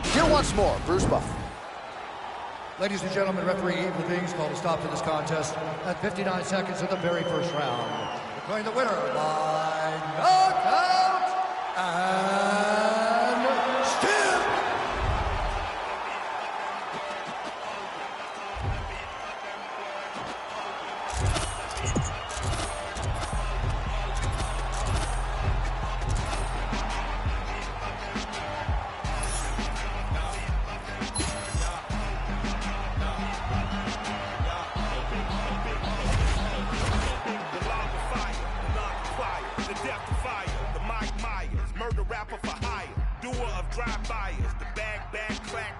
Here once more, Bruce Buffer. Ladies and gentlemen, referee Eve Levine's called a stop to this contest at 59 seconds of the very first round. Declaring the winner by knockout and still. Drive-bys, the bag, clack,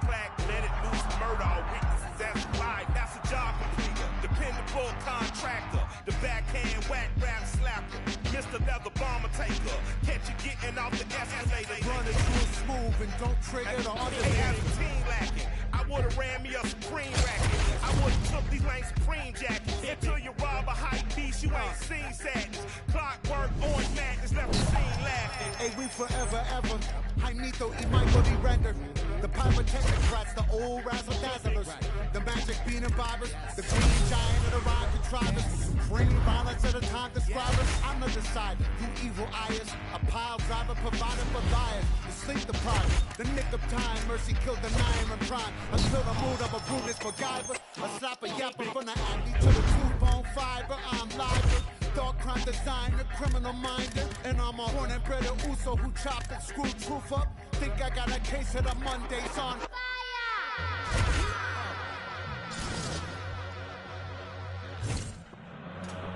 let it loose, murder all weaknesses as live. That's a job completer, dependable contractor, the backhand whack, rap slapper, Mr. Leather Bomber taker, catch you getting off the escalator. Run it too smooth and don't trigger the underhand. Hey, team lacking, I would've ran me a Supreme racket, I would've took these lane Supreme jackets, until you rob a hype piece, you ain't seen sadness, clockwork, orange madness, left the scene laughing. Hey, we forever, ever. I need to eat my body render. The pyrotechnocrats, the old razzle-dazzlers, the magic bean and bobbers, the green giant of the rhyme contrivers, supreme violence at a time describers. I'm the decider, you evil eyes, a pile driver provided for liars, the sleep deprived, the nick of time, mercy killed the nine and prime, until the mood of a brutus MacGyver, a slapper yapper from the athlete to the two-bone fiber. I'm live. Dark crime designer, criminal minded, and I'm a born and bred Uso who chopped and screwed truth up. Think I got a case of the Mondays on fire.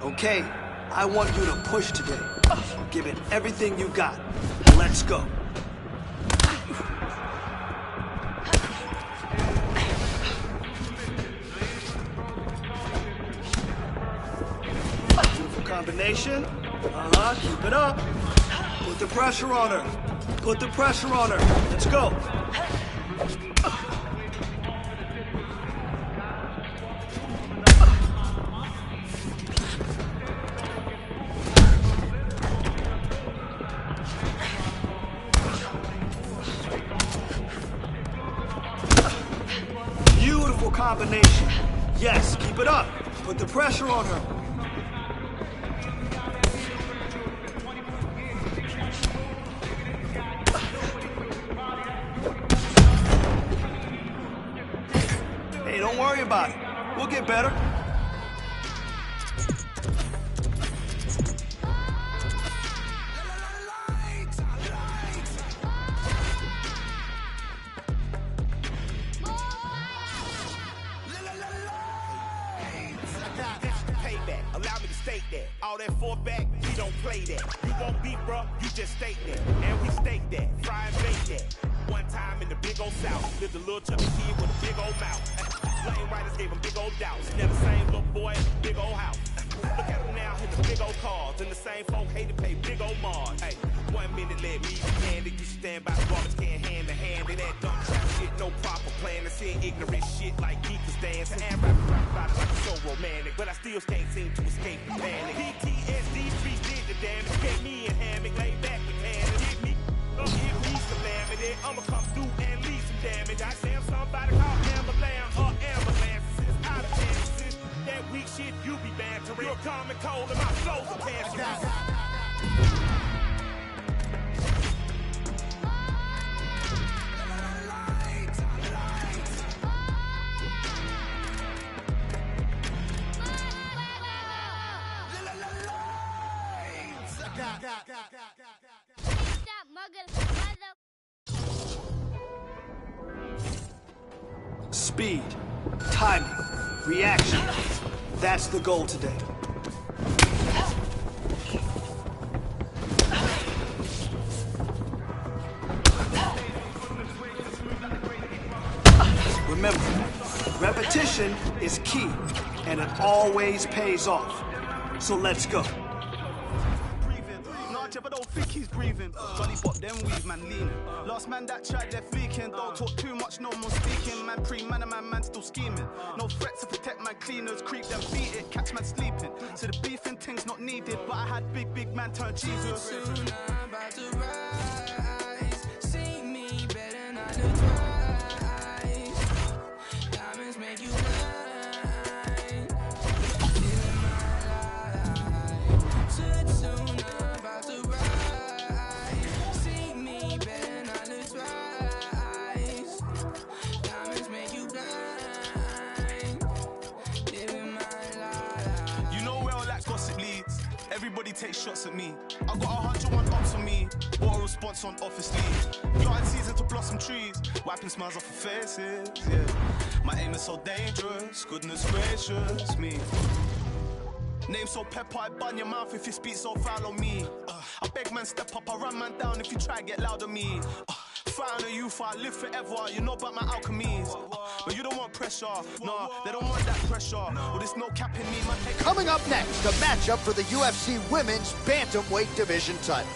Okay, I want you to push today. Give it everything you got. Let's go. Combination. Keep it up. Put the pressure on her. Put the pressure on her. Let's go. Beautiful combination. Yes, keep it up. Put the pressure on her. Don't worry about it. We'll get better. Payback, allow me to state that. All that four-back, we don't play that. You won't beat, bro, you just state that. And we stake that, fry and bake that. One time in the big old South, lived a little chubby kid with a big old mouth. Lane writers gave him big old doubts. Now the same little boy in a big old house. Look at him now in the big old cars. And the same folk hate to pay big old Mars. Hey, 1 minute let me stand it. You stand by the garbage can hand to hand. And that dumb trap shit, no proper plan. To see ignorant shit like geekers dance. And rap about it like it's so romantic. But I still can't seem to escape the panic. PTSD 3 did the damage. Gave me a hammock, lay back with hand. Give me some lamity. I'ma come through and leave some damage. I say I'm somebody called Amber Lamb or ambulances. Out of chances. That weak shit you be bantering. You're common cold and my flow's a cancer. Speed, timing, reaction. That's the goal today. Remember, repetition is key, and it always pays off. So let's go. But I don't think he's breathing. Johnny Bop, them weave, man, leaning. Last man that tried, they're fleeking. Don't talk too much, no more speaking. Man, pre-man, a man still scheming. No threat to protect my cleaners. Creep them, beat it, catch man sleeping. So the beefing thing's not needed. But I had big man turn Jesus. Soon I'm about to rise. See me better not to try. take shots at me. I got 101 ops on me. What a response on office leave. Planting season to blossom trees. Wiping smiles off of faces, yeah. My aim is so dangerous. Goodness gracious me. Name so pepper, I bun your mouth if you speak so foul on me. I beg man step up, I run man down if you try get loud on me. Frown on you for I live forever, you know about my alchemies. But you don't want pressure, no, they don't want that pressure. Well, there's no cap in me, man. Coming up next, a matchup for the UFC Women's Bantamweight Division title.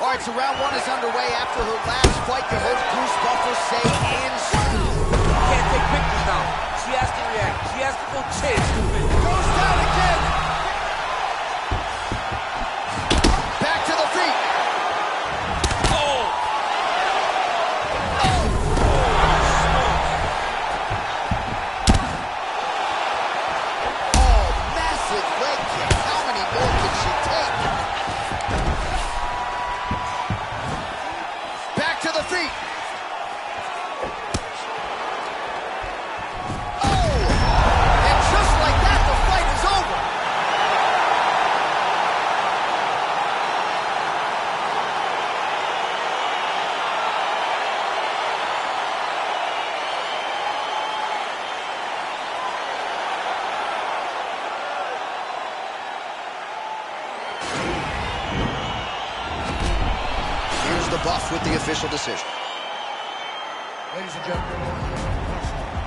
All right, so round one is underway after her last fight. You heard Bruce Buffer say, and can't take pictures now. She has to react. She has to go chase. Goes down again. Back to the feet. Oh! Oh, massive leg kick. How many more can she take? Back to the feet. The buff with the official decision. Ladies and gentlemen,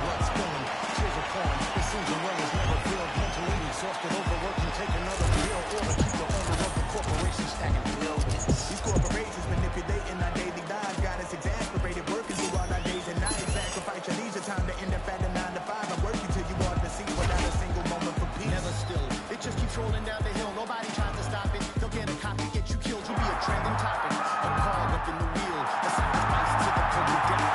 blood spilling, tears are falling. It seems the well is never filled. Mentally exhausted, overworking, take another pill. Or to keep the owner of the corporation stacking billions. These corporations manipulating our daily lives, got us exasperated, working throughout our days and nights. Sacrifice your leisure time to end up at a 9 to 5. I'm working till you want to see without a single moment for peace. Never still. It just keeps rolling down the hill. Nobody tries to stop it. They'll get a copy, get you killed. You'll be a trending topic. A cog up in the wheel. A sacrifice to the total death.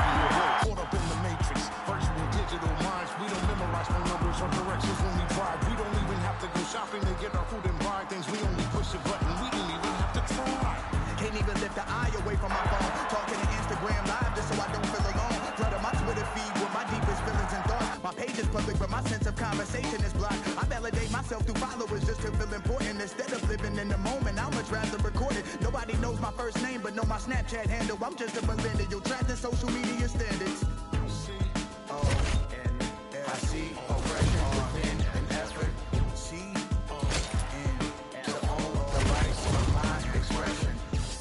Caught up in the matrix. Virtual digital minds. We don't memorize phone numbers or directions when we drive. We don't even have to go shopping to get our food and buy things. We only push a button. We don't even have to try. Can't even lift the eye away from my phone. Talking to Instagram live just so I don't feel alone. Flooding my Twitter feed with my deepest feelings and thoughts. My page is public, but my sense of conversation is blocked. I validate myself through followers just to feel important. Instead of living in the moment, I'd much rather record it. Nobody knows my first name, but know my Snapchat handle. I'm just a millennial, trapped in social media standards. C-O-N-F-I-C, oppression within an effort. C-O-N, to own the rights of my expression.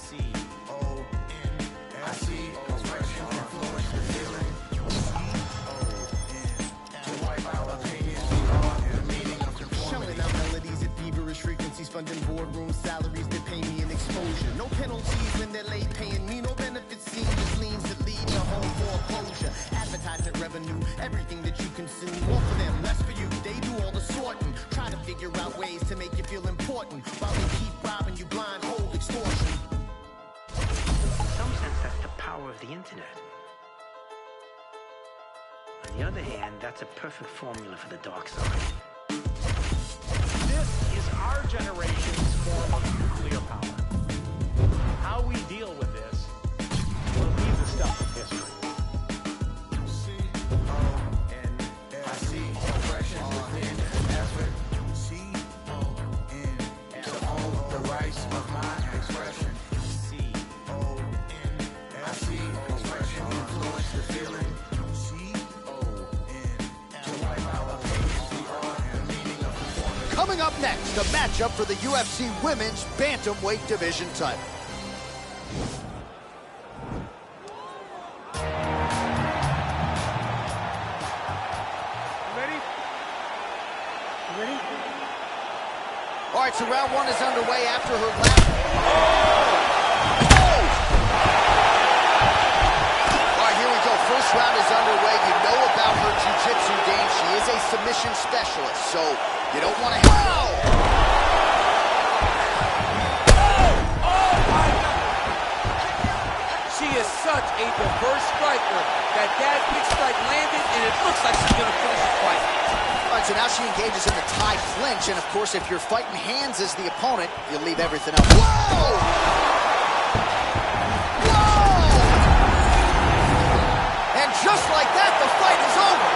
C-O-N-F-I-C, oppression, influence the feeling. C-O-N, to wipe out opinions, we are in the meaning of conformity. Shelling out melodies at feverish frequencies, funding boardrooms, salaries that pay me in exposure. No penalties when they're late paying me, no benefits seen, just leans that lead to home foreclosure. Advertisement revenue, everything that you consume, more for them, less for you. They do all the sorting, try to figure out ways to make you feel important, while they keep robbing you blind, hold extortion. In some sense, that's the power of the internet. On the other hand, that's a perfect formula for the dark side. This is our generation's form of nuclear power. How we deal with this will be the stuff of history. C-O-N-F-I-C, oppression within an effort. C-O-N, to own the rights of my expression. C-O-N-F-I-C, oppression, influence the feeling. C-O-N, to wipe out opinions, we are in the meaning of conformity. Coming up next, a matchup for the UFC Women's Bantamweight Division title. All right, so round one is underway after her last... All right, here we go. First round is underway. You know about her jiu-jitsu game. She is a submission specialist, so you don't want to... She is such a diverse striker that big strike landed, and it looks like she's going to finish the fight. All right, so now she engages in the tie clinch, and of course, if you're fighting hands as the opponent, you'll leave everything else. Whoa! Whoa! just like that, the fight is over.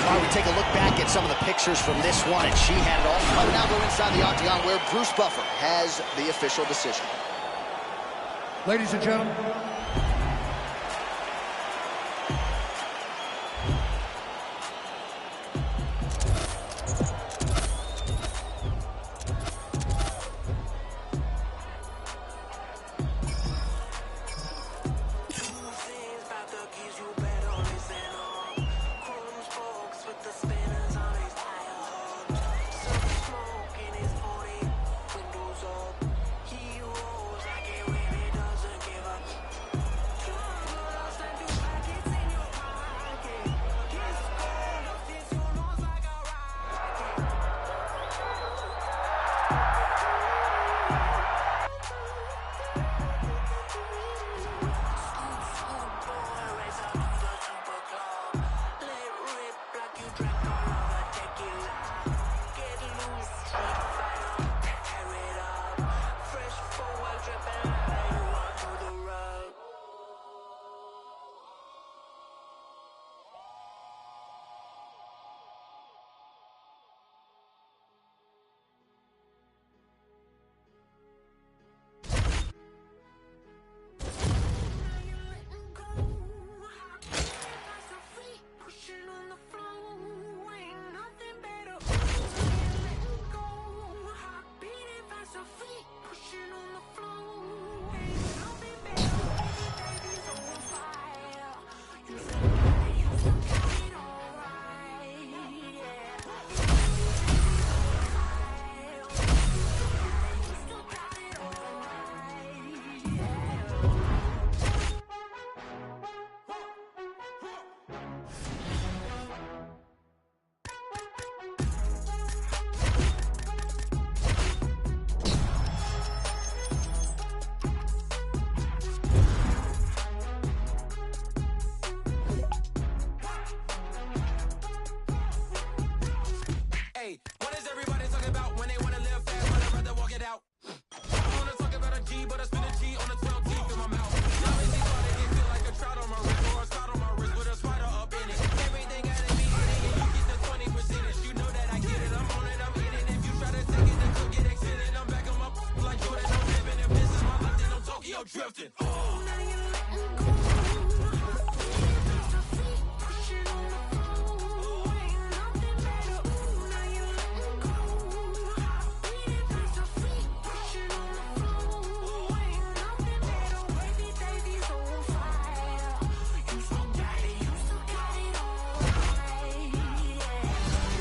All right, we take a look back at some of the pictures from this one, and she had it all. But now go inside the octagon where Bruce Buffer has the official decision. Ladies and gentlemen.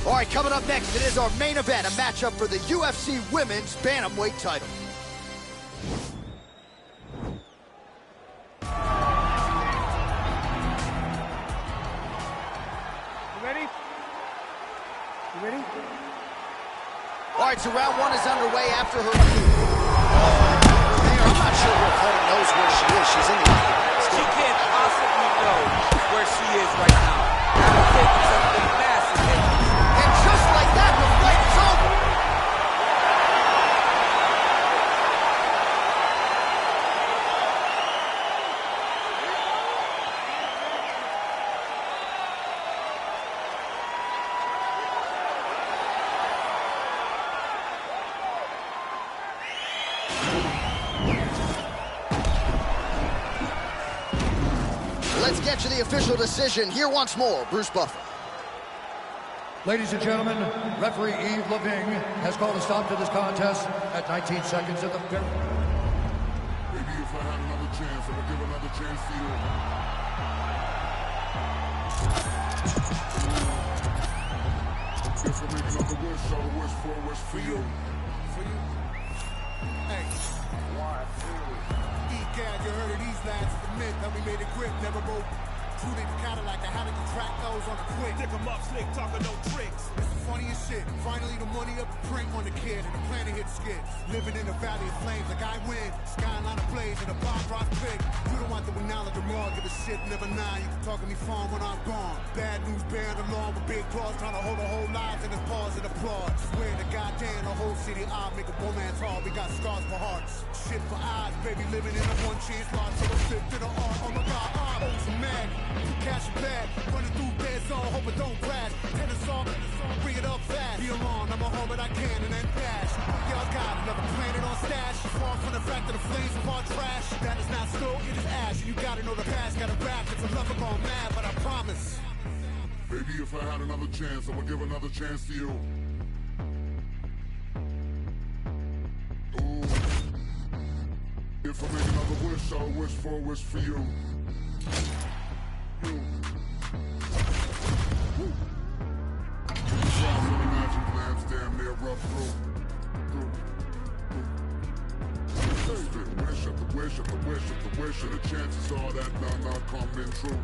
All right, coming up next, it is our main event, a matchup for the UFC Women's Bantamweight title. You ready? You ready? All right, so round one is underway after her... I'm not sure her opponent knows where she is. She's in the octagon. She can't possibly know where she is right now. That'll take something massive. And just like that, the fight is over. Let's get to the official decision. Here once more, Bruce Buffer. Ladies and gentlemen, referee Yves Lavigne has called a stop to this contest at 19 seconds of the... Maybe if I had another chance, I would give another chance to you. If I make another wish, I would wish for a wish for you. For you? Hey. Egad, you heard of these lads, the myth that we made a grip, never broke. Prudent Cadillac, I had to track those on a quick. Dick 'em up, slick, talking no tricks. It's a funny as shit. Finally the money up the print on the kid and the planet hit skid. Living in the valley of flames like I win. Skyline ablaze and the bomb drops big. You don't want the knowledge of raw, give a shit, never nine. You can talk to me fun when I'm gone. Bad news bearing along with big claws, trying to hold the whole lives in the pause and applaud. Swear to goddamn the whole city I'll make a romance hard. We got scars for hearts, shit for eyes, baby living in a one chance lot. So a flip to the art, oh my god, oh some mag. Cash a bag, running through dead zone, hope it don't crash. Tennis off, bring it up fast. Be alone, I'ma hold what I can and then dash. Y'all got another planet on stash. Far from the fact that the flames of our trash. That is not stove, it is ash. And you gotta know the past, gotta rap. It's a lover gone mad, but I promise. Baby, if I had another chance, I would give another chance to you. Ooh. If I make another wish, I'll wish for a wish for you. Damn near rough through. Wish after wish after wish after wish, and the chances are that none are coming true.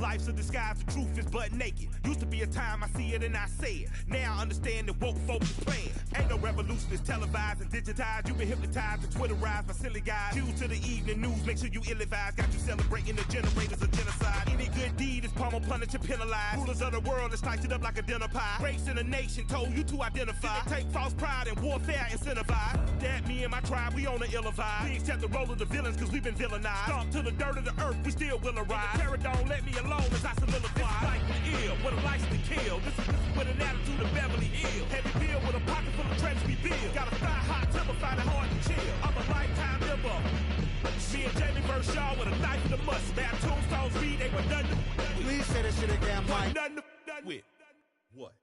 Life's a disguise, the truth is butt naked. Used to be a time I see it and I say it. Now I understand that woke folk is playing. Ain't no revolution, it's televised and digitized. You've been hypnotized and Twitterized by silly guys. Cues to the evening news, make sure you ill-advised. Got you celebrating the generators of genocide. Any good deed is palm punished and penalized. Rulers of the world is sliced it up like a dinner pie. Race in a nation told you to identify. They take false pride and warfare incentivized. That me and my tribe, we on the ill vibe. We accept the role of the villains cause we've been villainized. Stomp to the dirt of the earth, we still will arrive. Terror don't let me alone as I solidify. This is like the ill, with a license to kill. This is with an attitude of Beverly Hills. Heavy bill with a pocket full of treasures we build. Got a thigh hot temper, find it hard to chill. I'm a lifetime member. Me and Jamie verse y'all with a knife in the must. Bad tombstones read, they were nothing. Please say that shit again, Mike. Nothing with. What?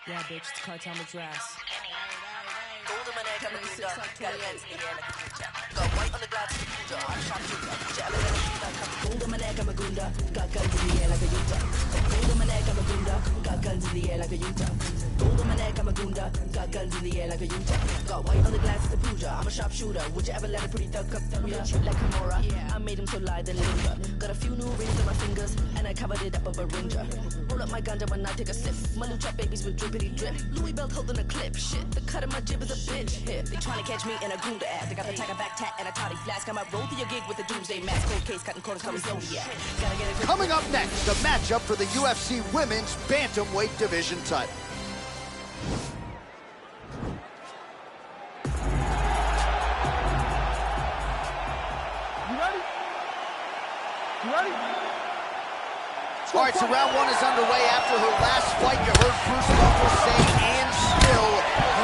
Yeah, bitch, it's Cartel Madras. Got guns in the air like a Utah. Gold on my neck, I'm a gunda. Got guns in the air like a Utah. Got white on the glass, it's a Pooja. I'm a sharpshooter. Would you ever let a pretty thug come through ya? Shoot like Kimura. Yeah. I made him so light than Linda. Got a few new rings on my fingers, and I covered it up with a ringer. Roll up my ganja when I take a sip. Malucha babies with drippity drip. Louis belt holding a clip. Shit, the cut of my jib is a bitch hip. They tryna catch me in a gunda ass. I got the tiger back tat and a toddy flask. I might roll through your gig with a doomsday mask. Cold case, cutting corners, coming Zodiac. Gotta get it. Coming up next, the matchup for the UFC Women's Bantamweight Division title. You ready? You ready? All right, so round one is underway. After her last fight, you heard Bruce Buffer say, and still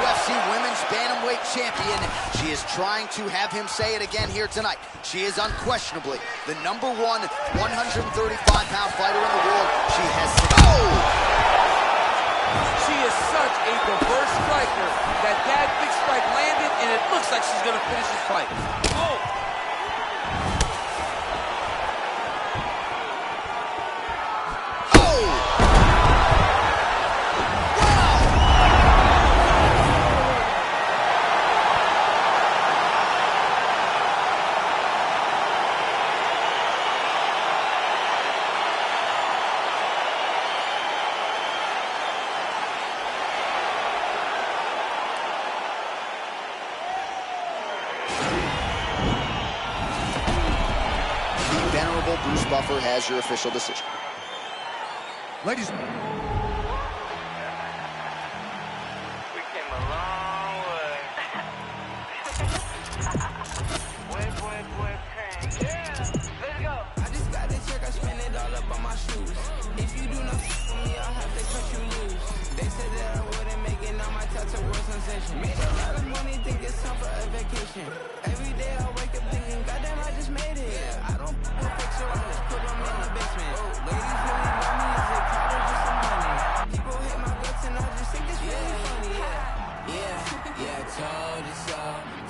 UFC Women's Bantamweight Champion. She is trying to have him say it again here tonight. She is unquestionably the #1 135-pound fighter in the world. She has... She is such a diverse striker that big strike landed, and it looks like she's going to finish this fight. Oh! Venerable Bruce Buffer has your official decision. Ladies. We came a long way. Yeah, let's go. I just got this check, I spend it all up on my shoes. If you do not for me, I'll have to cut you loose. They said that I wouldn't make it, now my tattoo world sensation. Made a lot of money, think it's time for a vacation. Every day I wake up thinking, goddamn, I just made it. Yeah, I don't fix so I just put them in the basement. Ladies really love me, is it tired or just some money? People hate my guts and I just think it's really funny. Yeah, I told you so.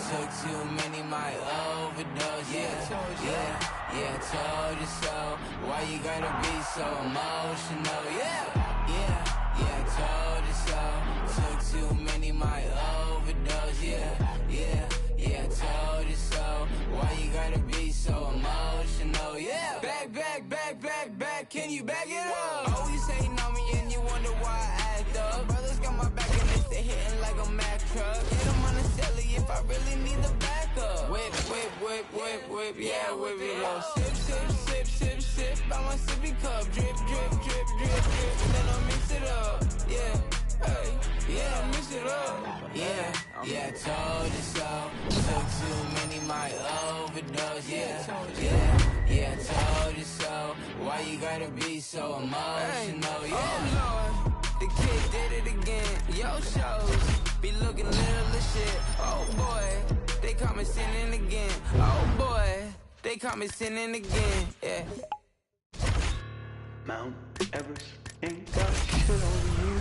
Took too many, might overdose. Yeah, I told you so. Why you gotta be so emotional? Yeah, I told you so. Took too many, might overdose. Yeah, I told you so. Why you gotta be so emotional? Yeah. Back, can you back it up? Always hating on me and you wonder why I act up. Brothers got my back and they hitting like a Mack truck. Hit them on the celly if I really need the backup. Whip, yeah, whip it up. Sip, by my sippy cup. Drip, then I mix it up. Yeah, mix it up. Yeah, I told you so. Took too many, might overdose. Yeah, I told you so. Why you gotta be so emotional? Yeah. Oh Lord, the kid did it again. Yo shows be looking little as shit. Oh boy, they caught me sinning again. Oh boy, they caught me sinning again. Yeah. Mount Everest ain't got shit on you.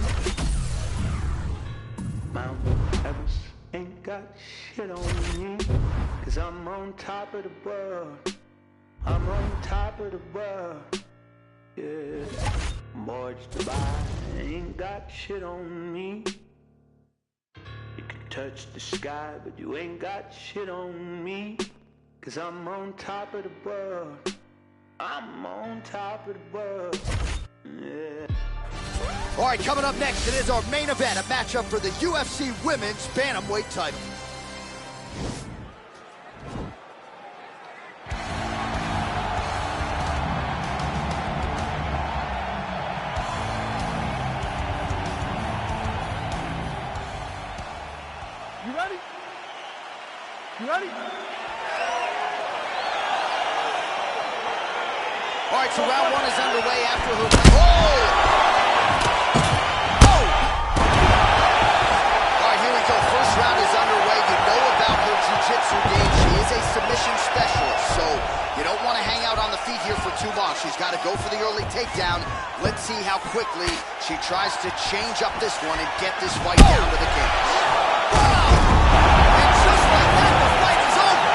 Mount Everest ain't got shit on me. 'Cause I'm on top of the world. I'm on top of the world. Yeah. Morge Dubai ain't got shit on me. You can touch the sky, but you ain't got shit on me. 'Cause I'm on top of the world. I'm on top of the world. Yeah. All right, coming up next, it is our main event, a matchup for the UFC Women's Bantamweight title. You ready? You ready? All right, so round one is underway after her... All right, here we go. First round is underway. You know about her jiu-jitsu game. She is a submission specialist, so you don't want to hang out on the feet here for too long. She's got to go for the early takedown. Let's see how quickly she tries to change up this one and get this fight down to the cage. And just like that, the fight is over.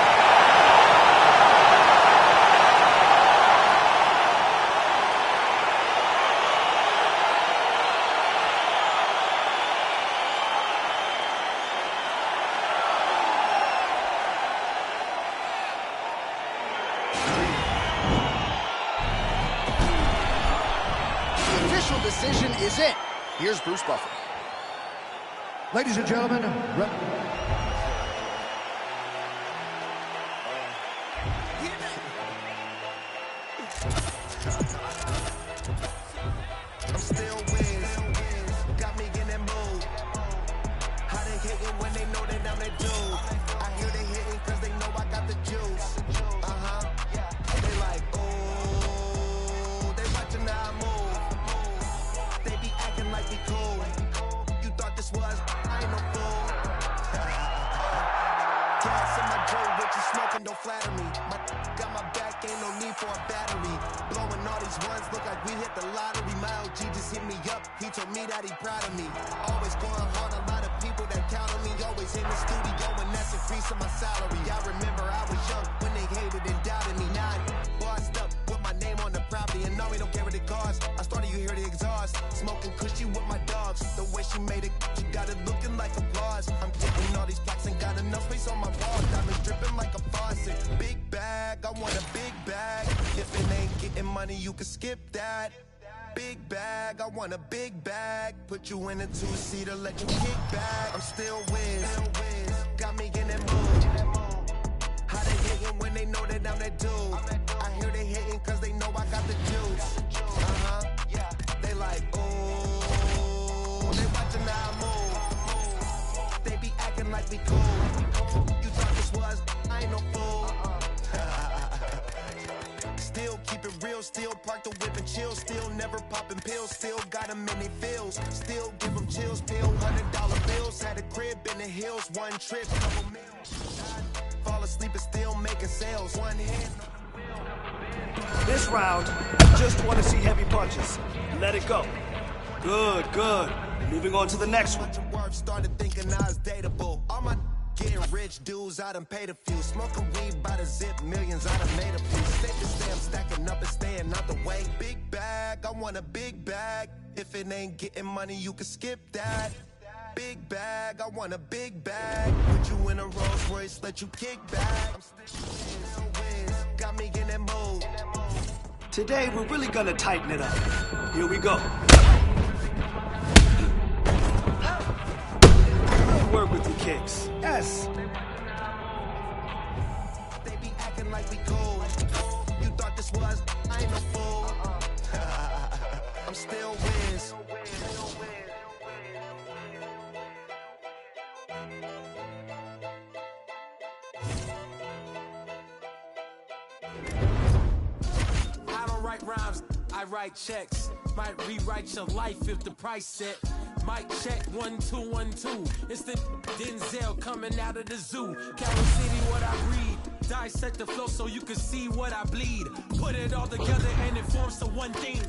Decision is in. Here's Bruce Buffer. Ladies and gentlemen, I'm still wins. Got me in that mood. How they hitting when they know that I'm that dude. I hear they hitting cause they know I got the juice. They like, oh, they watching how I move. They be acting like we cool. You thought this was, I ain't no fool. Gas in my Joe, what you smoking, don't flatter me. Got my back, ain't no need for a battery. Blowing all these ones, look like we hit the lottery. My OG just hit me up, he told me that he proud of me. Always going hard, a lot of people that count on me. Always in the studio, and that's increasing my salary. I remember I was young when they hated and doubted me. Now I'm bossed up with my name on the property, and no, we don't care what it costs. I started, you hear the exhaust. Smoking cushy with my dogs. The way she made it, she got it looking like applause. I'm getting all these plaques and got enough space on my wall. Diamonds dripping like a faucet. Big bag, I want a big bag. If it ain't getting money, you can skip that. Big bag, I want a big bag. Put you in a two-seater, let you kick back. I'm still whiz. Got me in that mood. How they hitting when they know that I'm that dude. I hear they hitting cause they know I got the juice. They like, oh, they watching how I move. They be acting like we cool. You thought this was, I ain't no fool. Still keep it real, still park the whip and chill. Still never popping pills, still got them in they feels. Still give them chills, pill, $100 bills. Had a crib in the hills, one trip, couple meals. Fall asleep and still making sales, one hand. This round, just want to see heavy punches. Let it go. Good, good. Moving on to the next one. Started thinking I was dateable. All my getting rich dudes, I done paid a few. Smoking weed by the zip, millions, I done made a few. Stay the stamp, stacking up and staying out the way. Big bag, I want a big bag. If it ain't getting money, you can skip that. Big bag, I want a big bag. Put you in a Rolls Royce, let you kick back. I'm still whiz, got me in that mood. Today, we're really gonna tighten it up. Here we go. Good work with your kicks. Yes. They be acting like we cool. You thought this was, I ain't no fool. I'm still whiz. I don't write rhymes, I write checks. Might rewrite your life if the price set. Mic check 1 2 1 2. It's the Denzel coming out of the zoo. Carol City, what I read. Dissect the flow so you can see what I bleed. Put it all together and it forms to one thing.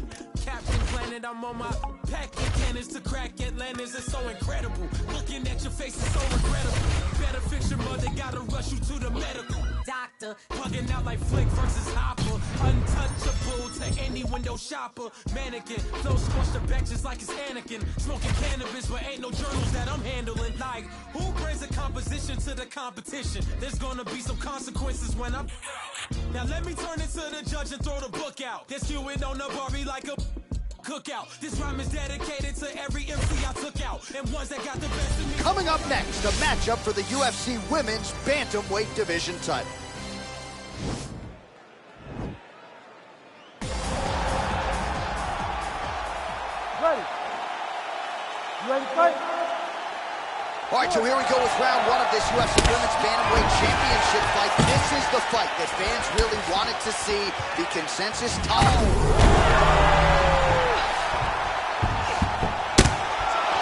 Captain Planet, I'm on my packing cannons to crack Atlantis. It's so incredible. Looking at your face is so regrettable. Better fix your mother, gotta rush you to the medical doctor. Plugging out like Flick versus Hopper. Untouchable to any window shopper. Mannequin, flow scorched the back just like it's Anakin. Smoking cannabis, but ain't no journals that I'm handling. Like, who brings a composition to the competition? There's gonna be some consequences when I'm... Now let me turn it to the judge and throw the book out. They're skewing on the Barbie like a cookout. This rhyme is dedicated to every MC I took out and ones that got the best of me. Coming up next, a matchup for the UFC Women's Bantamweight Division title. Ready? You ready to fight? All right, so here we go with round one of this UFC Women's Bantamweight Championship fight. This is the fight that fans really wanted to see. The consensus top.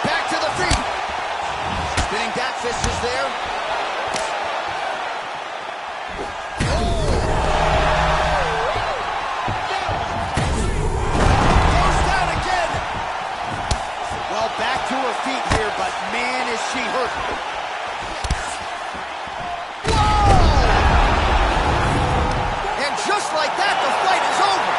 Back to the feet. Spinning back fist is there. here, but man, is she hurt. And just like that, the fight is over.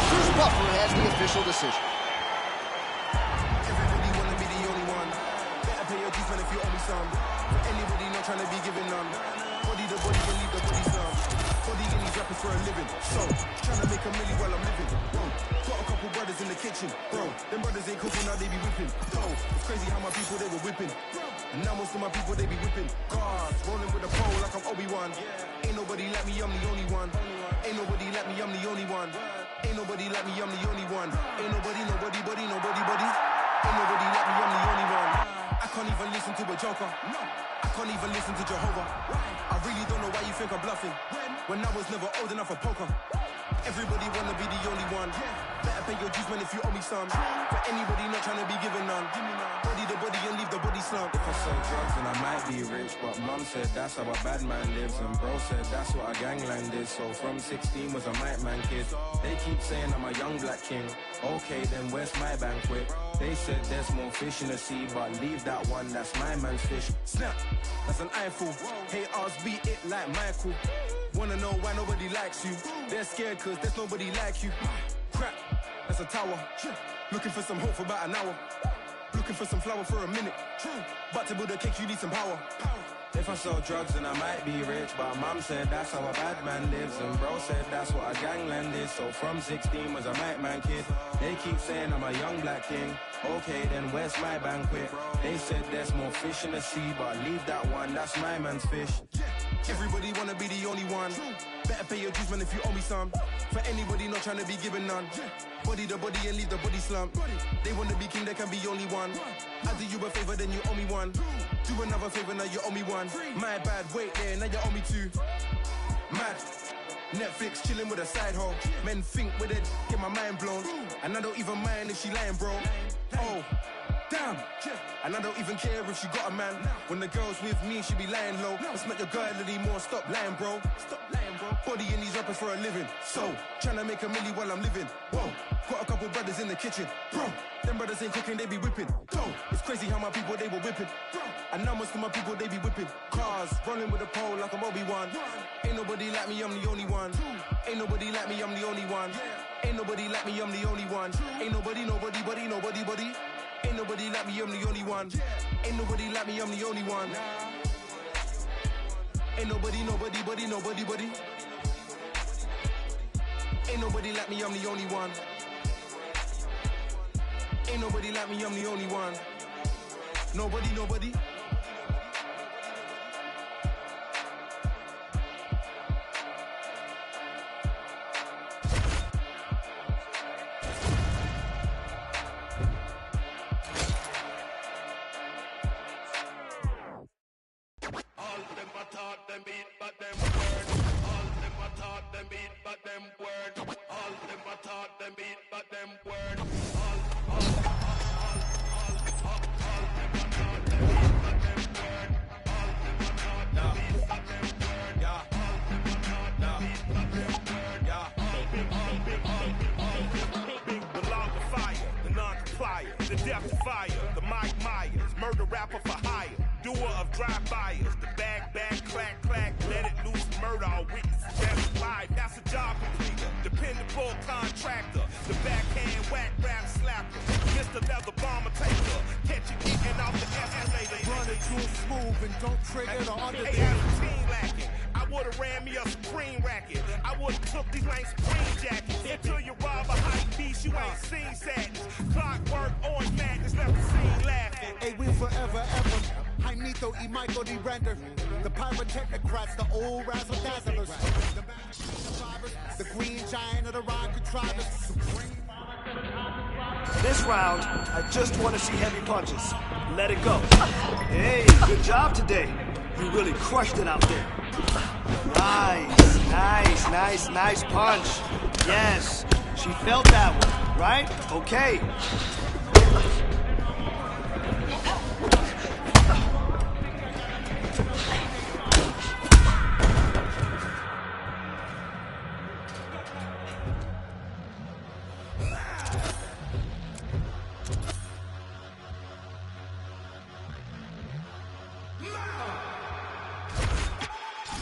Bruce Buffer has the official decision. Everybody wanna be the only one. Better pay your dues, man, if you owe me some. Anybody not trying to be giving none. Body the body, and leave the body some. Body in these rappers for a living. So, trying to make a million while I'm living. Whoa, got a couple brothers in the kitchen. Bro, them brothers ain't cooking, now they be whipping. Oh, it's crazy how my people, they were whipping. And now most of my people, they be whipping. Cars, rolling with a pole like I'm Obi-Wan. Ain't nobody like me, I'm the only one. Ain't nobody like me, I'm the only one. Ain't nobody like me, I'm the only one. Ain't nobody, nobody, buddy, nobody, buddy. Ain't nobody like me, I'm the only one. I can't even listen to a joker. I can't even listen to Jehovah. I really don't know why you think I'm bluffing. When I was never old enough for poker. Everybody wanna be the only one. Better pay your dues, man, if you owe me some. For anybody not trying to be given none. Body the body and leave the body slump. If I sell drugs then I might be rich, but mum said that's how a bad man lives, and bro said that's what a gangland is. So from 16 was a mic man kid. They keep saying I'm a young black king. Okay, then where's my banquet? They said there's more fish in the sea, but leave that one, that's my man's fish. Snap, that's an eyeful. Haters beat it like Michael. Wanna know why nobody likes you? They're scared cause there's nobody like you. Crap, that's a tower. Looking for some hope for about an hour. Looking for some flour for a minute. But to build a cake you need some power. If I sell drugs then I might be rich, but mum said that's how a bad man lives, and bro said that's what a gangland is. So from 16 was a mic man kid. They keep saying I'm a young black king. Okay, then where's my banquet? They said there's more fish in the sea, but leave that one, that's my man's fish. Everybody wanna be the only one. Better pay your dues, man, if you owe me some. For anybody not trying to be given none. Body the body and leave the body slump. They wanna be king, they can be only one. I do you a favor, then you owe me one. Do another favor, now you owe me one. My bad, wait there, now you owe me two. Mad. Netflix chilling with a side hoe. Men think with it, get my mind blown. And I don't even mind if she lying, bro. Oh, damn. And I don't even care if she got a man. When the girl's with me, she be lying low. It's not your girl anymore, stop lying, bro. Stop lying, bro. Body in these rappers for a living. So, tryna make a milli while I'm living. Whoa, got a couple brothers in the kitchen. Bro, them brothers ain't cooking, they be whipping. Go, it's crazy how my people, they were whipping. And now most of my people, they be whipping. Cars, rolling with a pole like I'm Obi-Wan. Ain't nobody like me, I'm the only one. Ain't nobody like me, I'm the only one. Ain't nobody like me, I'm the only one. Ain't nobody, nobody, buddy, nobody, buddy. Ain't nobody like me, I'm the only one. Ain't nobody like me, I'm the only one. Ain't nobody, nobody, buddy, nobody, buddy. Ain't nobody like me, I'm the only one. Ain't nobody like me, I'm the only one. Nobody, nobody. The death fire, the Mike Myers, murder rapper for hire, doer of drive-bys, the bag, clack, clack, let it loose, murder all witnesses, that's live, that's a job completer, dependable contractor, the backhand whack rap slapper, Mr. Leather Bomber taker, catch you kicking off the escalator, run it too smooth and don't trigger the underneath. Hey, I'm lacking. I would've ran me a Supreme racket. I would've took these lame Supreme jackets. Until you rob a hype beast, you ain't seen sadness. Clockwork, orange madness, left the scene laughing. Hey, we forever, ever. Jaimito y Michael D. Render. The pyrotechnocrats, the old razzle-dazzlers. The survivors, the green giant of the rhyme contrivers. This round, I just want to see heavy punches. Let it go. Hey, good job today. You really crushed it out there. Nice punch. Yes, she felt that one. right? Okay.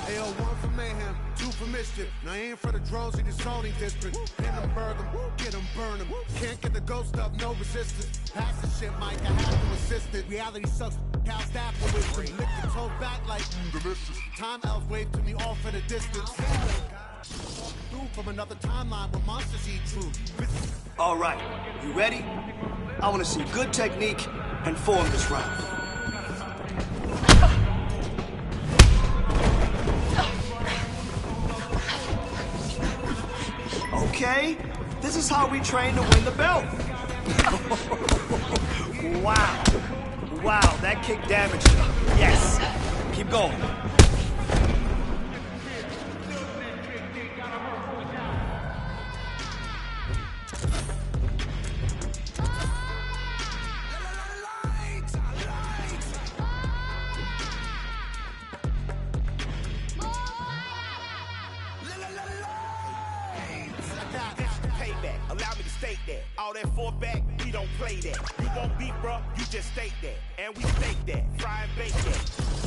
Ayo, 1 for mayhem, 2 for mischief. Now aim for the drones in the zoning district. Pin them, burn them, get them, burn them. Can't get the ghost up, no resistance. Pass the shit, Mike, I have to assist it. Reality sucks, Cal staff for wisdom. Lick the toe back like delicious. Time elves wave to me off in the distance. Through from another timeline where monsters eat truth. All right, you ready? I want to see good technique and form this round. Okay, this is how we train to win the belt. Wow. Wow, that kick damaged you. Yes. Keep going. Payback, allow me to state that. All that four back, we don't play that. You won't beat, bro, you just state that. And we state that, fry and bake that.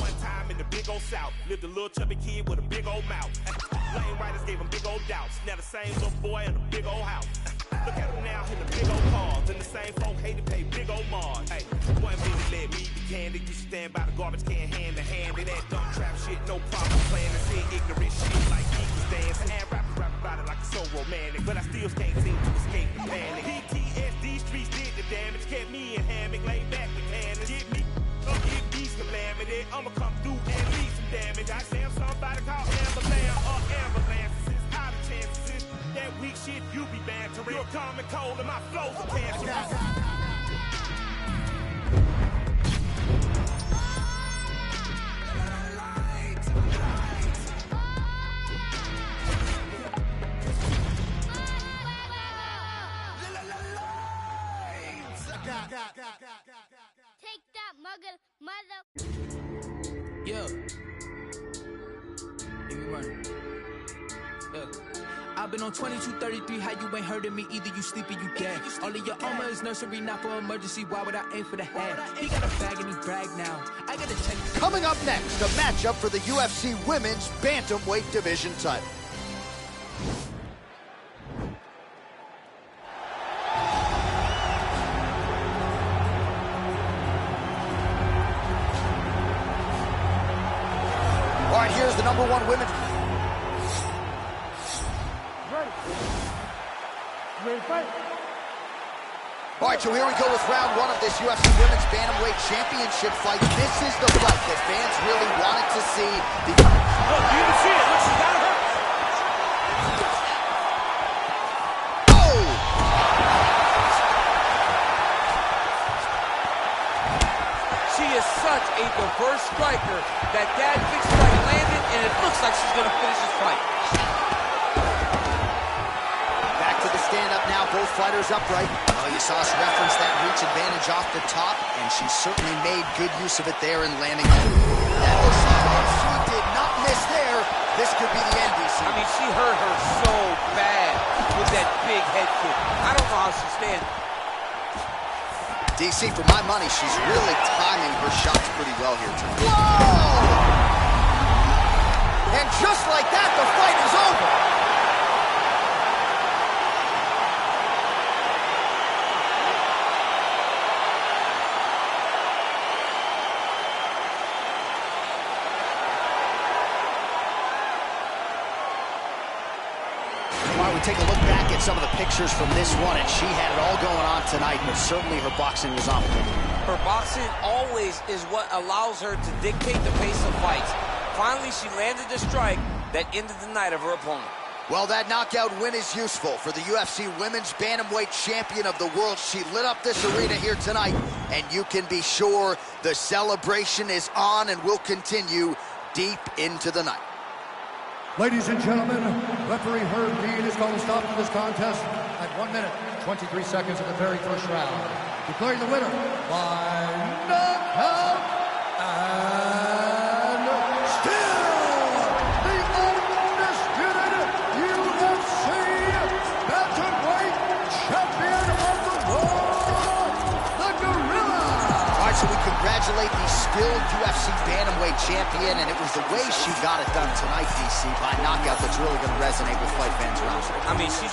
One time in the big old South, lived a little chubby kid with a big old mouth. Lane riders gave him big old doubts. Now the same little boy in a big old house. Look at him now in the big old cars. And the same folk hate to pay big old Mars. Hey, one minute let me be candid. You stand by the garbage can hand to hand. And that dumb trap shit, no problem playing. And say ignorant shit like equals dance. And rap about it like it's so romantic. But I still can't seem to escape the panic. PTSD streets did the damage. Kept me in hammock, laid back with cannons. Get me calamity. I'ma come through and leave some damage. I say I'm somebody called ambulance or ambulances. Out of chances. That weak shit you be bantering. You're common cold and my flow's are cancerous. Take that, mother. Yeah. Give me running. Look. I've been on 2233, how you ain't heard of me either, you sleepy, you dead. All of your armor is nursery, not for emergency, why would I aim for the head? He got a bag and he brag now, I gotta check. Coming up next, a matchup for the UFC Women's Bantamweight Division title. All right, here's the #1 women's. All right, so here we go with round 1 of this UFC Women's Bantamweight Championship fight. This is the fight that fans really wanted to see. Look, you can see it. Look, she's got her. Oh! She is such a diverse striker that big strike landed, and it looks like she's going to finish this fight. Back to the stand-up now, both fighters upright. You saw us reference that reach advantage off the top, and she certainly made good use of it there in landing. That was she did not miss there. This could be the end, DC. I mean, she hurt her so bad with that big head kick. I don't know how she's standing. DC, for my money, she's really timing her shots pretty well here tonight. Whoa! And just like that, the fight is over. Take a look back at some of the pictures from this one, and she had it all going on tonight, but certainly her boxing was on point. Her boxing always is what allows her to dictate the pace of fights. Finally, she landed the strike that ended the night of her opponent. Well, that knockout win is useful for the UFC Women's Bantamweight Champion of the World. She lit up this arena here tonight, and you can be sure the celebration is on and will continue deep into the night. Ladies and gentlemen, referee Herb Dean is going to stop this contest at 1 minute, 23 seconds of the very first round. Declaring the winner by knockout and still the undisputed UFC bantamweight champion of the world, the Gorilla. All right, so we congratulate the still UFC bantamweight champion, and it was the way she got it done tonight, DC, by knockout that's really going to resonate with fight fans around the world. I mean, she's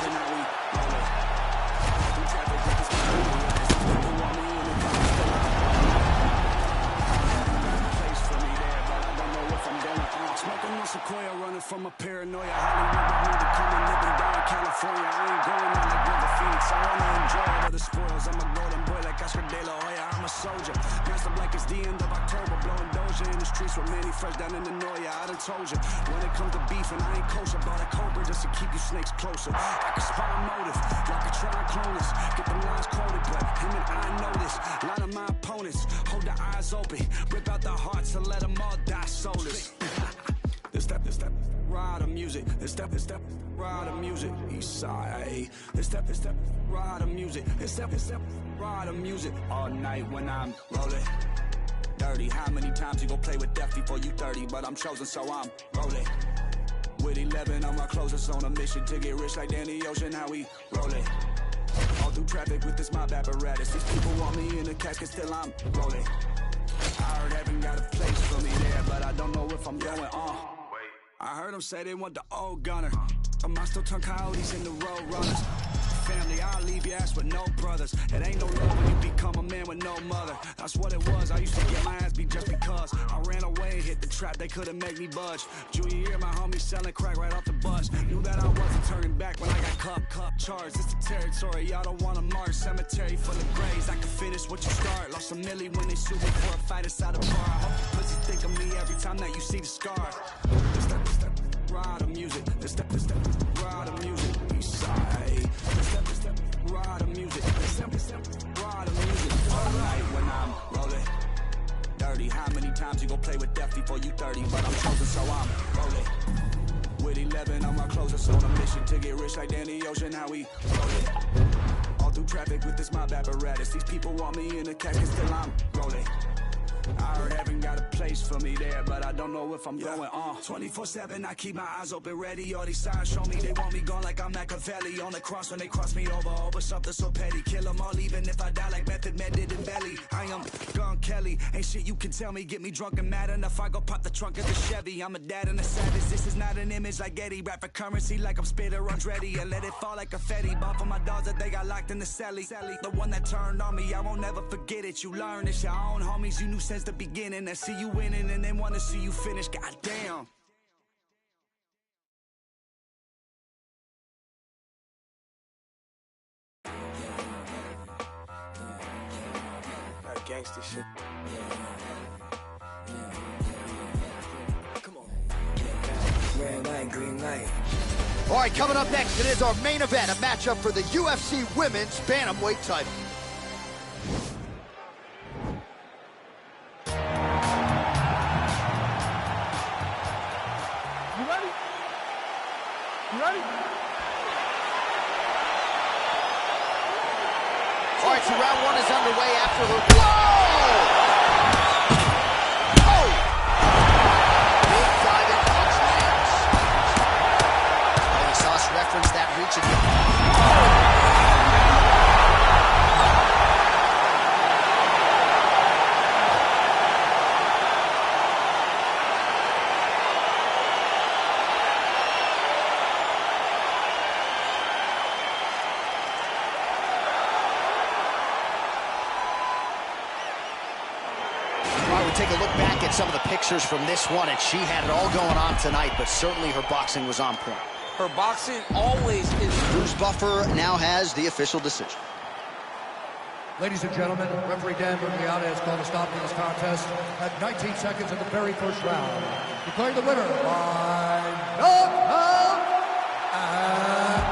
Sequoia running from a paranoia. Hollywood need to come and live in down California. I ain't going out like River Phoenix. I wanna enjoy all the spoils. I'm a golden boy like Oscar De La Hoya. I'm a soldier. Masked up like it's the end of October. Blowing Doja in the streets with Manny fresh down in the Noya. I done told you. When it comes to beef and I ain't kosher, bought a cobra just to keep you snakes closer. I can spot a motive. Y'all can try and clone us. Get them lines quoted, but him and I know this. A lot of my opponents hold their eyes open. Rip out their hearts and let them all die soulless. This step, ride the music. This step, ride the music. East side. This step, ride the music. This step, ride the music. All night when I'm rolling. Dirty. How many times you gon' play with death before you 30? But I'm chosen, so I'm rolling. With 11 on my closest on a mission to get rich like Danny Ocean. How we rolling? All through traffic with this mob apparatus. These people want me in the casket, still I'm rolling. I heard heaven got a place for me there, but I don't know if I'm going on. I heard them say they want the old gunner. Am I still tongue coyotes in the road runners? Family, I'll leave your ass with no brothers. It ain't no love when you become a man with no mother. That's what it was. I used to get my ass beat just because I ran away and hit the trap. They couldn't make me budge. Junior year, my homie selling crack right off the bus. Knew that I wasn't turning back when I got cup charged. It's the territory. Y'all don't want to march. Cemetery full of graves. I can finish what you start. Lost a milli when they sued me for a fight inside a bar. I hope you pussy think of me every time that you see the scar. This step, ride the music. This step, ride the music. East side. This step, ride the music. This step, ride the music. All right, when I'm rolling. Dirty. How many times you gon' play with death before you 30? But I'm chosen, so I'm rolling. With 11 on my closest on a mission to get rich like Danny Ocean. How we rolling? All through traffic with this mob apparatus. These people want me in the casket, still I'm rolling. I heard heaven got a place for me there, but I don't know if I'm going on. 24/7, I keep my eyes open, ready. All these signs show me they want me gone like I'm Machiavelli. On the cross when they cross me over something so petty. Kill them all even if I die like Method Man did in Belly. I am Gun Kelly, ain't shit you can tell me. Get me drunk and mad enough, I go pop the trunk of the Chevy. I'm a dad and a savage, this is not an image like Getty. Rap for currency like I'm Spitter Andretti. And let it fall like confetti. Bought for my dogs that they got locked in the celly. The one that turned on me, I won't never forget it. You learn it's your own homies, you knew since the beginning. That see you winning and they wanna see you finish. Goddamn. That gangsta shit. Come on. Red light, green light. All right, coming up next, it is our main event, a matchup for the UFC Women's Bantamweight title. You ready? You ready? All right, so round one is underway after her... Whoa! Oh! Big diving punch lands. You saw us reference that reach again. Take a look back at some of the pictures from this one, and she had it all going on tonight, but certainly her boxing was on point. Her boxing always is... Bruce Buffer now has the official decision. Ladies and gentlemen, referee Dan Miragliotta has called a stop to this contest at 19 seconds of the very first round, declaring the winner by knockout and...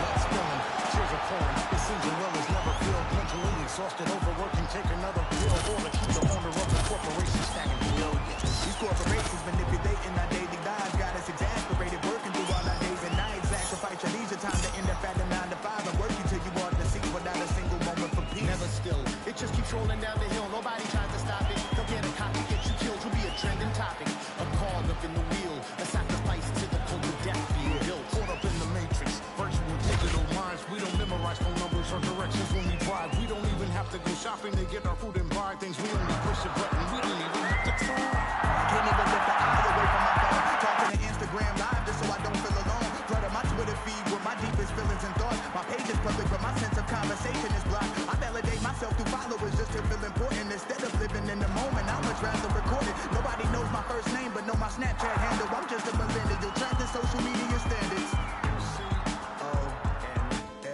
Let's go. Cheers of corn. It seems the well is never filled. Mentally exhausted, overworking, take another pill or to keep the owner of the corporation stacking billions. These corporations manipulating our daily lives got us exasperated, working through all our days and nights. Sacrifice your leisure time to end up at the 9 to 5 and working strolling down the hill, nobody tries to stop it. They'll get a copy, get you killed, you'll be a trending topic. A cog up in the wheel, a sacrifice to the cult of death being built. Caught up in the matrix, virtual digital minds. We don't memorize phone numbers or directions when we drive. We don't even have to go shopping to get our food and buy things. We only push a button, we don't even have to try. Can't even lift the eye away from my phone. Talking to Instagram live just so I don't feel alone. Flooding my Twitter feed with my deepest feelings and thoughts. My page is public, but my sense of conversation is blocked. I validate myself through followers just to feel important. Instead of living in the moment, I much rather record it. Nobody knows my first name, but know my Snapchat handle. I'm just a millennial trapped in social media standards.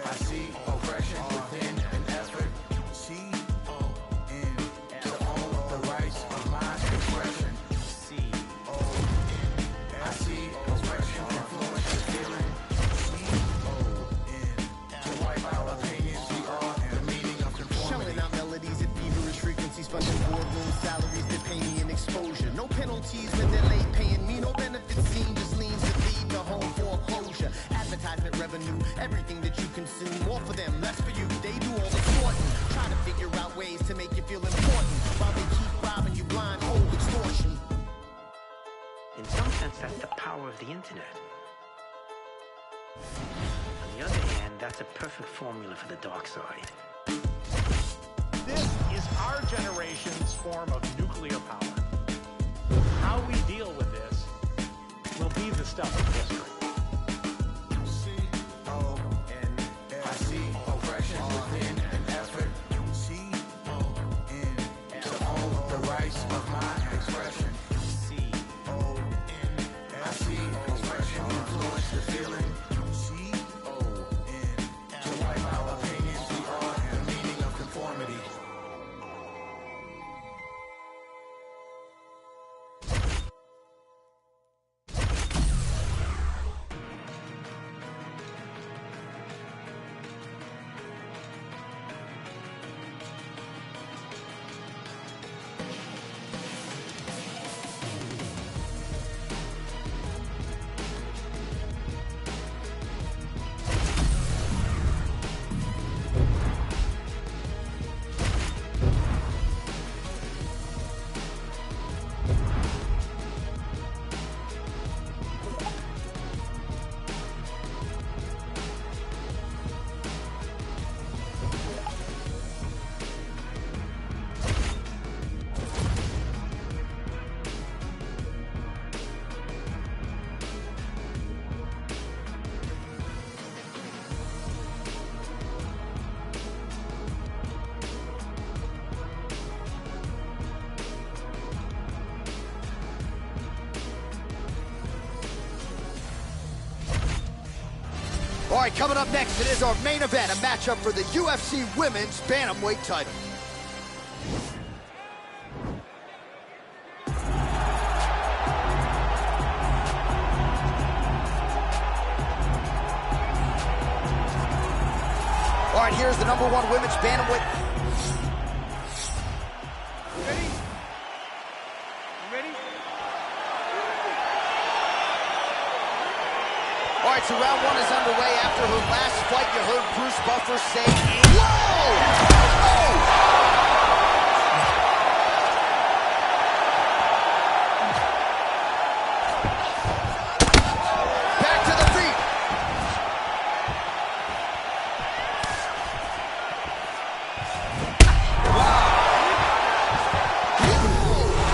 I see oppression within an effort. C-O-N to own the rights of my expression. C-O-N I see oppression influence the feeling. C-O-N to wipe out opinions we are the meaning of conformity. Shelling out melodies at feverish frequencies, funding boardroom salaries that pay me in exposure. No penalties when they're late paying me, no benefits seen, just leans that lead to home foreclosure. Advertisement revenue, everything that you consume, more for them, less for you. They do all the sorting, try to figure out ways to make you feel important, while they keep robbing you blind, old extortion. In some sense, that's the power of the internet. On the other hand, that's a perfect formula for the dark side. This is our generation's form of nuclear power. How we deal with this will be the stuff of history. C-O-N I see oppression within an effort. C-O-N to own the rights of my expression. C-O-N I see oppression influence the feeling. C-O-N to wipe out opinions we are the meaning of conformity. All right, coming up next, it is our main event, a matchup for the UFC Women's Bantamweight title. All right, here's the #1 women's bantamweight. Ready? Ready? All right, so round 1 is underway. After her last fight, you heard Bruce Buffer say, whoa! Back to the feet.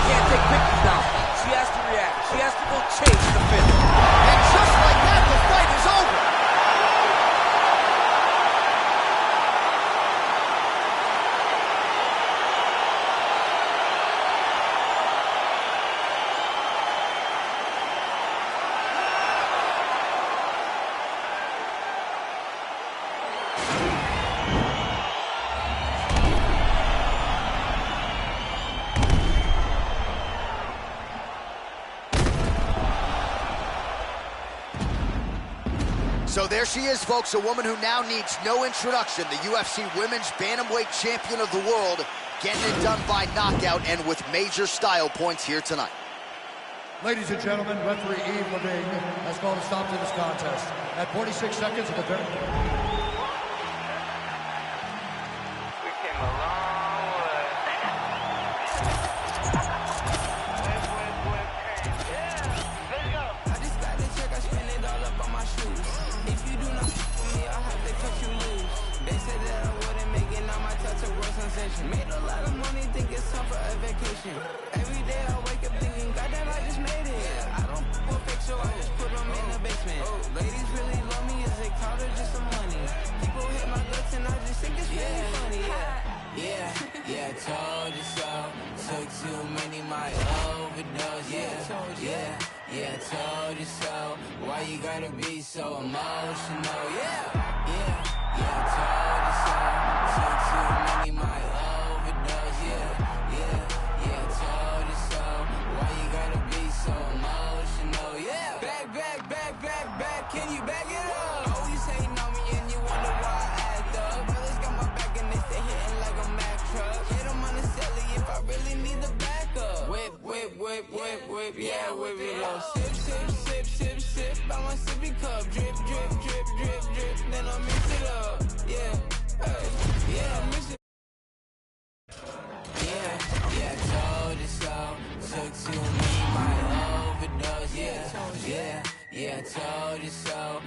Can't take pictures now. She has to react. She has to go chase the finish. And just like that, the fight is over. So there she is, folks, a woman who now needs no introduction, the UFC Women's Bantamweight Champion of the world, getting it done by knockout and with major style points here tonight. Ladies and gentlemen, referee Yves Lavigne has called a stop to this contest at 46 seconds of the very... We came a long way. conversation. Made a lot of money, think it's time for a vacation. Every day I wake up thinking, goddamn, I just made it. I don't for fake, so I just put them in the basement. Ladies really love me, is it clout or just some money? People hate my guts and I just think it's really funny. Yeah, told you so. Took too many, might overdose. Yeah, told you so. Why you gotta be so emotional? Yeah, told you so. Took too many, might overdose. Yeah, told you so. Why you gotta be so emotional? Yeah, back, can you back it up? Always hating on me and you wonder why I act up. Brothers got my back and they stay hitting like a Mack truck. Hit them on the celly if I really need the backup. Whip, yeah, whip it up. Sip, by my sippy cup. Drip, then I mix it up. Yeah, mix it. Yeah, told you so. Took too many, might overdose. Yeah, told you so.